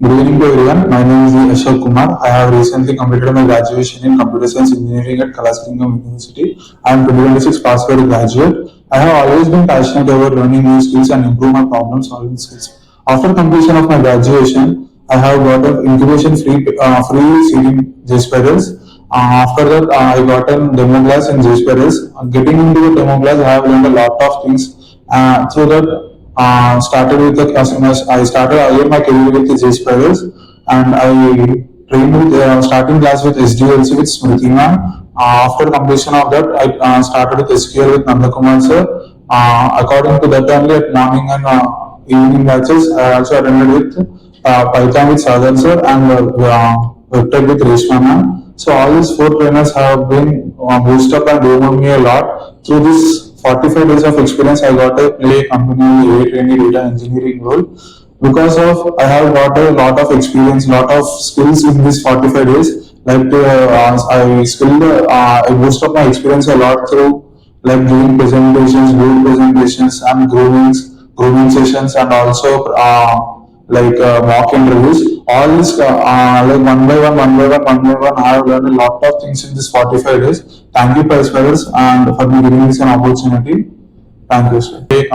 Good evening to everyone. My name is Ashok Kumar. I have recently completed my graduation in Computer Science Engineering at Kalasaringam University. I am 2026 passed out graduate. I have always been passionate about learning new skills and improve my problem solving skills. After completion of my graduation, I have got an incubation free seat in Jspiders. After that, I got a demo class in Jspiders. Getting into the demo class, I have learned a lot of things. Through that, started with the customers. I started earlier my career with the Jspiders, and I trained with starting class with SDLC with Smriti ma'am. After completion of that, I started with SQL with Nanda Kumar sir. According to that only at morning and evening batches, I also attended with Python with Sadhan sir and WebTech with Reshma ma'am. So all these four trainers have been boosted up and grown me a lot. Through this 45 days of experience, I got a play company A trainee data engineering role. Because of I have got a lot of experience, lot of skills in these 45 days. Like I boost up my experience a lot through like doing presentations, group presentations, and grooming sessions, and also mock interviews. All this like one by one, I have learned a lot of things in this 45 days. Thank you, Jspiders, and for giving this an opportunity. Thank you, sir.